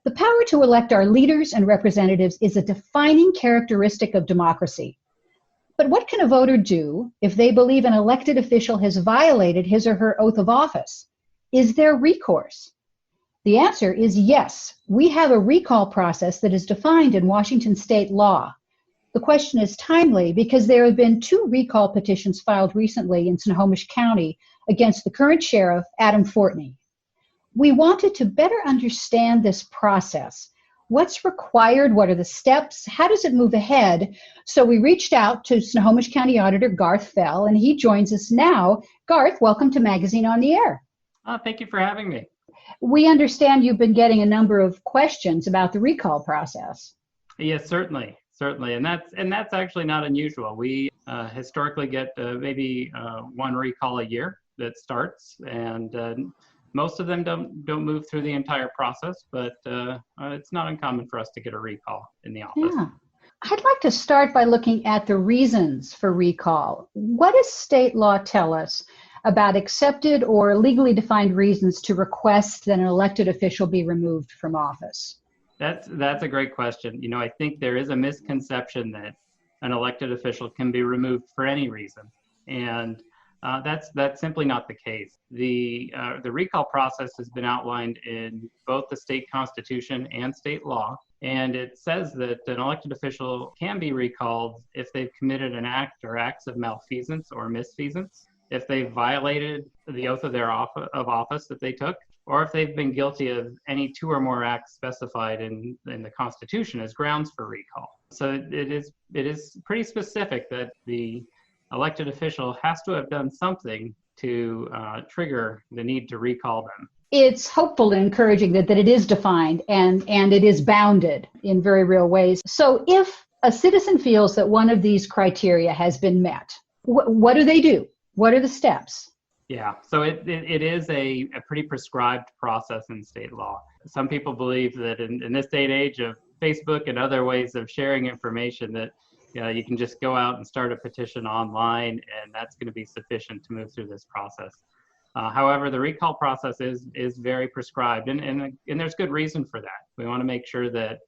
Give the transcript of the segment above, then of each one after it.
The power to elect our leaders and representatives is a defining characteristic of democracy. But what can a voter do if they believe an elected official has violated his or her oath of office? Is there recourse? The answer is yes. We have a recall process that is defined in Washington state law. The question is timely because there have been 2 recall petitions filed recently in Snohomish County against the current sheriff, Adam Fortney. We wanted to better understand this process. What's required? What are the steps? How does it move ahead? So we reached out to Snohomish County Auditor Garth Fell, and he joins us now. Garth, welcome to Magazine on the Air. Thank you for having me. We understand you've been getting a number of questions about the recall process. Yes, certainly, and that's actually not unusual. We historically get maybe 1 recall a year that starts, and most of them don't move through the entire process, but it's not uncommon for us to get a recall in the office. Yeah. I'd like to start by looking at the reasons for recall. What does state law tell us about accepted or legally defined reasons to request that an elected official be removed from office? That's a great question. I think there is a misconception that an elected official can be removed for any reason, and that's simply not the case. The recall process has been outlined in both the state constitution and state law, and it says that an elected official can be recalled if they've committed an act or acts of malfeasance or misfeasance, if they violated the oath of their office that they took, or if they've been guilty of any 2 or more acts specified in the Constitution as grounds for recall. So it is pretty specific that the elected official has to have done something to trigger the need to recall them. It's hopeful and encouraging that it is defined and it is bounded in very real ways. So if a citizen feels that one of these criteria has been met, what do they do? What are the steps? Yeah, so it is a pretty prescribed process in state law. Some people believe that in this day and age of Facebook and other ways of sharing information that you can just go out and start a petition online and that's going to be sufficient to move through this process. However, the recall process is very prescribed and there's good reason for that. We want to make sure that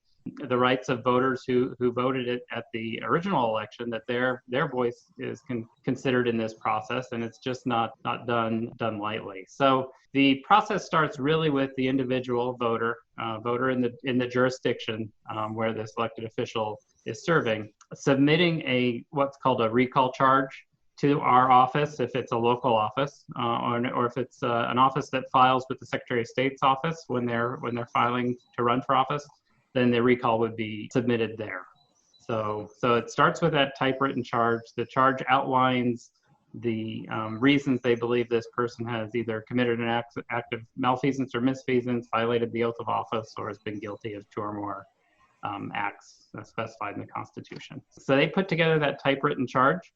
the rights of voters who voted it at the original election, that their voice is considered in this process, and it's just not done lightly. So the process starts really with the individual voter in the jurisdiction where this elected official is serving, submitting what's called a recall charge to our office if it's a local office, or if it's an office that files with the Secretary of State's office when they're filing to run for office. Then the recall would be submitted there. So it starts with that typewritten charge. The charge outlines the reasons they believe this person has either committed an act of malfeasance or misfeasance, violated the oath of office, or has been guilty of 2 or more acts specified in the Constitution. So they put together that typewritten charge.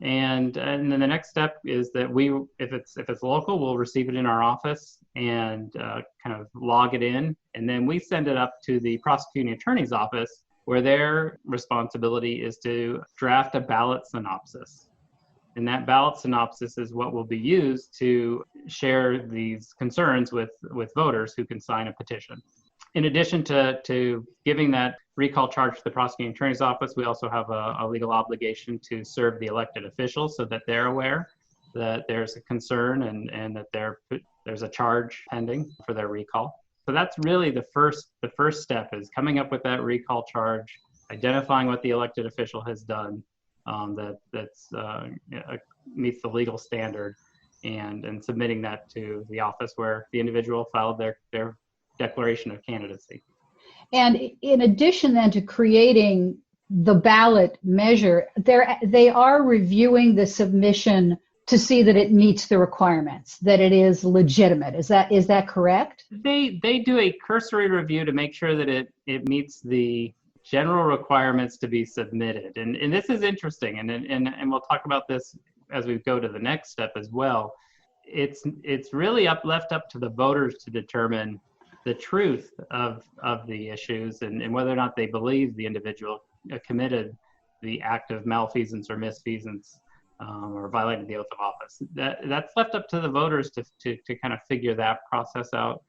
And then the next step is that if it's local, we'll receive it in our office and kind of log it in, and then we send it up to the prosecuting attorney's office, where their responsibility is to draft a ballot synopsis. And that ballot synopsis is what will be used to share these concerns with voters who can sign a petition. In addition to giving that recall charge to the prosecuting attorney's office, we also have a legal obligation to serve the elected officials so that they're aware that there's a concern and that there's a charge pending for their recall. So that's really the first step, is coming up with that recall charge, identifying what the elected official has done that's meets the legal standard, and submitting that to the office where the individual filed their declaration of candidacy. And in addition then to creating the ballot measure, they are reviewing the submission to see that it meets the requirements, that it is legitimate. Is that correct? They do a cursory review to make sure that it meets the general requirements to be submitted. And this is interesting, and we'll talk about this as we go to the next step as well. It's really left up to the voters to determine the truth of the issues and whether or not they believe the individual committed the act of malfeasance or misfeasance or violated the oath of office. That's left up to the voters to kind of figure that process out.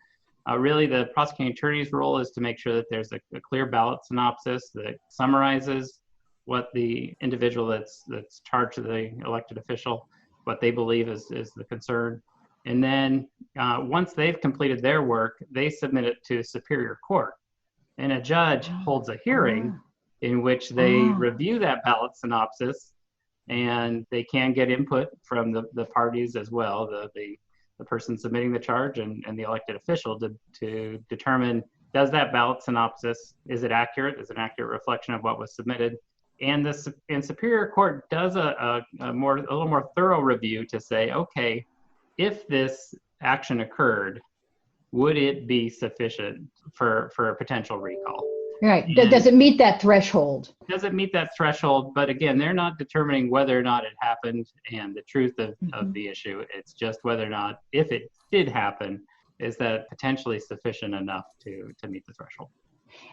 Really, the prosecuting attorney's role is to make sure that there's a clear ballot synopsis that summarizes what the individual that's charged to the elected official, what they believe is the concern. And then once they've completed their work, they submit it to Superior Court. And a judge holds a hearing in which they review that ballot synopsis, and they can get input from the parties as well, the person submitting the charge and the elected official to determine, does that ballot synopsis, is it accurate? Is it an accurate reflection of what was submitted? And Superior Court does a little more thorough review to say, okay, if this action occurred, would it be sufficient for a potential recall? Right. Does it meet that threshold? Does it meet that threshold? But again, they're not determining whether or not it happened and the truth of the issue. It's just whether or not, if it did happen, is that potentially sufficient enough to meet the threshold.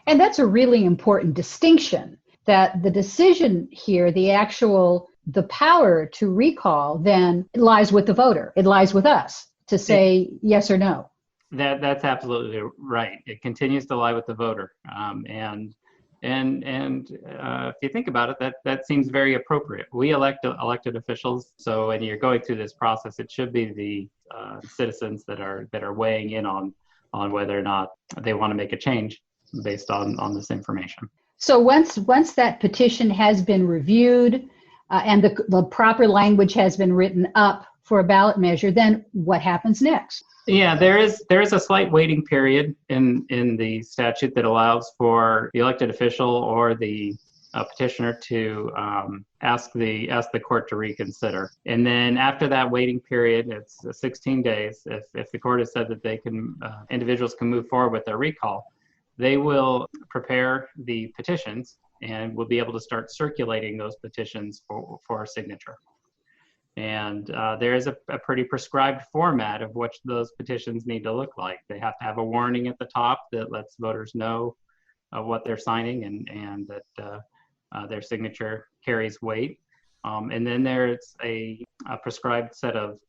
And that's a really important distinction, that the decision here, the power to recall then lies with the voter. It lies with us to say yes or no. That's absolutely right. It continues to lie with the voter, and if you think about it, that seems very appropriate. We elect elected officials, so when you're going through this process, it should be the citizens that are weighing in on whether or not they want to make a change based on this information. So once that petition has been reviewed and the proper language has been written up for a ballot measure, then what happens next? Yeah, there is a slight waiting period in the statute that allows for the elected official or the petitioner to ask the court to reconsider. And then after that waiting period, it's 16 days. If the court has said that they can, individuals can move forward with their recall, they will prepare the petitions and will be able to start circulating those petitions for signature. And there is a pretty prescribed format of what those petitions need to look like. They have to have a warning at the top that lets voters know what they're signing and that their signature carries weight. And then there's a prescribed set of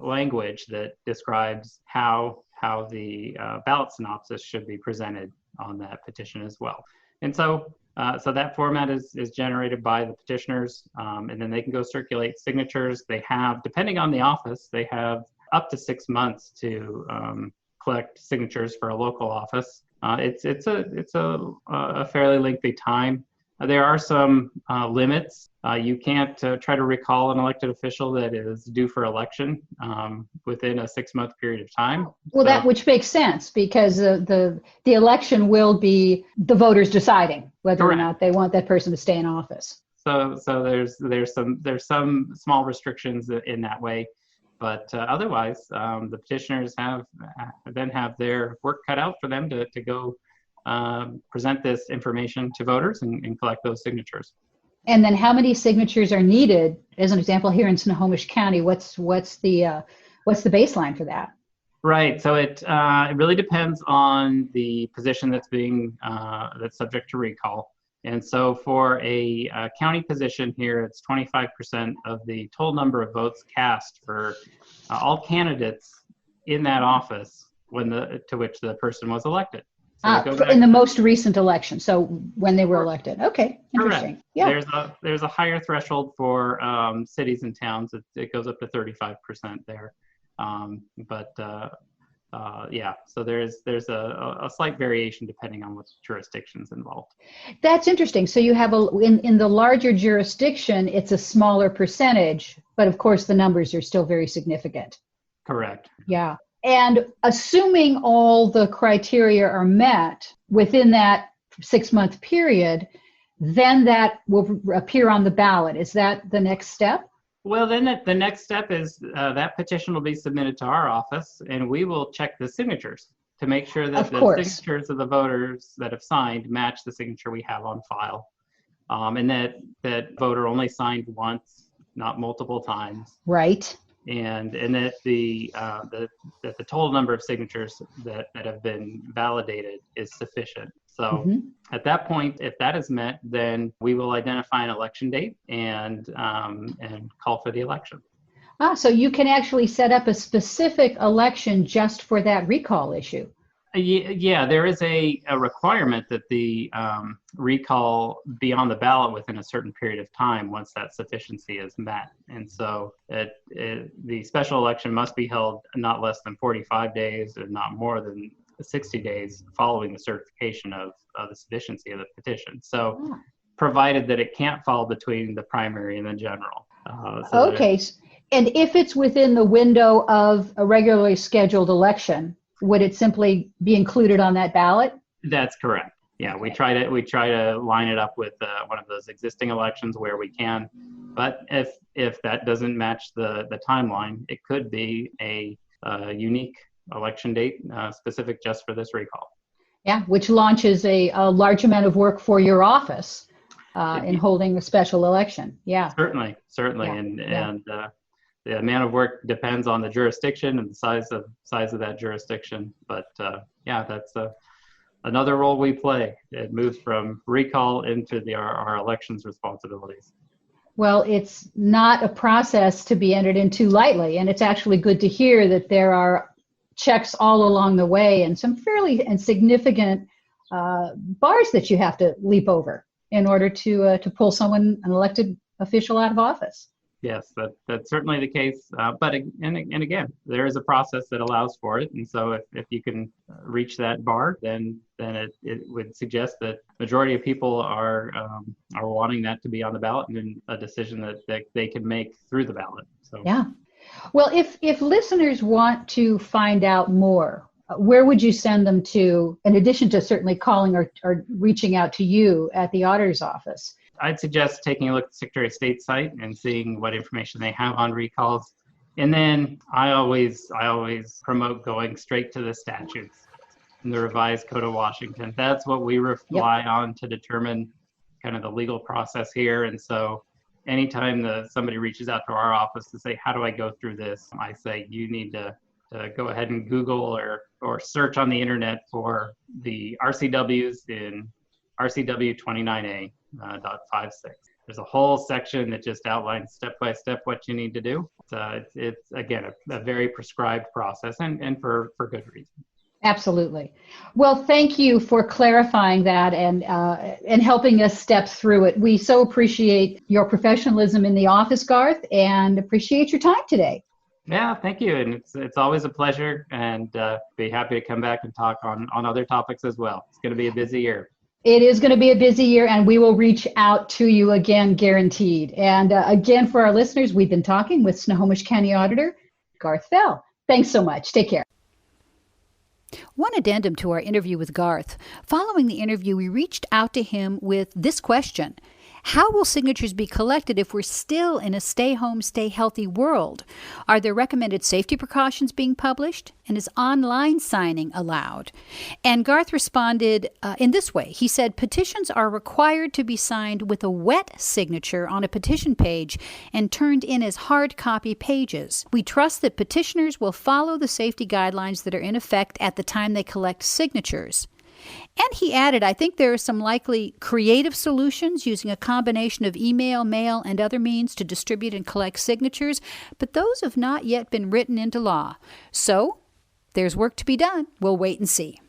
language that describes how the ballot synopsis should be presented on that petition as well. And so that format is generated by the petitioners, and then they can go circulate signatures. They have, depending on the office, they have up to 6 months to collect signatures for a local office. It's a fairly lengthy time. There are some limits. You can't try to recall an elected official that is due for election within a 6-month period of time. Well, that which makes sense, because the election will be the voters deciding whether Correct. or not they want that person to stay in office. So there's some small restrictions in that way, but otherwise the petitioners have their work cut out for them to go present this information to voters and collect those signatures. And then how many signatures are needed? As an example, here in Snohomish County, what's the baseline for that? Right. So it really depends on the position that's subject to recall. And so for a county position here, it's 25% of the total number of votes cast for all candidates in that office to which the person was elected. So in the most recent election, so when they were elected. Okay, interesting. Correct. Yeah. There's a higher threshold for cities and towns. It goes up to 35% there. Yeah, so there's a slight variation depending on what jurisdiction's involved. That's interesting. So you have in the larger jurisdiction, it's a smaller percentage, but of course the numbers are still very significant. Correct. Yeah. And assuming all the criteria are met within that 6-month period, then that will appear on the ballot. Is that the next step? Well, then the next step is that petition will be submitted to our office, and we will check the signatures to make sure that signatures of the voters that have signed match the signature we have on file, and that voter only signed once, not multiple times. Right. And that the total number of signatures that have been validated is sufficient. So at that point, if that is met, then we will identify an election date and call for the election. So you can actually set up a specific election just for that recall issue. Yeah, there is a requirement that the recall be on the ballot within a certain period of time once that sufficiency is met. And so the special election must be held not less than 45 days and not more than 60 days following the certification of the sufficiency of the petition. So provided that it can't fall between the primary and the general. Okay. And if it's within the window of a regularly scheduled election, would it simply be included on that ballot? That's correct. Yeah, we try to line it up with one of those existing elections where we can. But if that doesn't match the timeline, it could be a unique election date specific just for this recall. Yeah, which launches a large amount of work for your office in holding a special election. Yeah. Certainly. Yeah. And the amount of work depends on the jurisdiction and the size of that jurisdiction. But that's another role we play. It moves from recall into our elections responsibilities. Well, it's not a process to be entered into lightly, and it's actually good to hear that there are checks all along the way and some fairly significant bars that you have to leap over in order to pull an elected official out of office. Yes, that's certainly the case. But again, there is a process that allows for it. And so if you can reach that bar, then it would suggest that majority of people are wanting that to be on the ballot and a decision that they can make through the ballot. So yeah. Well, if listeners want to find out more, where would you send them to, in addition to certainly calling or reaching out to you at the auditor's office? I'd suggest taking a look at the Secretary of State's site and seeing what information they have on recalls. And then I always promote going straight to the statutes and the revised Code of Washington. That's what we rely on to determine kind of the legal process here. And so anytime somebody reaches out to our office to say, how do I go through this? I say, you need to go ahead and Google or search on the internet for the RCWs in RCW 29A. .56. There's a whole section that just outlines step by step what you need to do. It's again a very prescribed process and for good reason. Absolutely. Well, thank you for clarifying that and helping us step through it. We so appreciate your professionalism in the office, Garth, and appreciate your time today. Yeah, thank you. And it's always a pleasure, and be happy to come back and talk on other topics as well. It's going to be a busy year. It is going to be a busy year, and we will reach out to you again, guaranteed. And again, for our listeners, we've been talking with Snohomish County Auditor Garth Fell. Thanks so much. Take care. One addendum to our interview with Garth. Following the interview, we reached out to him with this question. How will signatures be collected if we're still in a stay home, stay healthy world? Are there recommended safety precautions being published? And is online signing allowed? And Garth responded in this way. He said, petitions are required to be signed with a wet signature on a petition page and turned in as hard copy pages. We trust that petitioners will follow the safety guidelines that are in effect at the time they collect signatures. And he added, I think there are some likely creative solutions using a combination of email, mail, and other means to distribute and collect signatures, but those have not yet been written into law. So there's work to be done. We'll wait and see.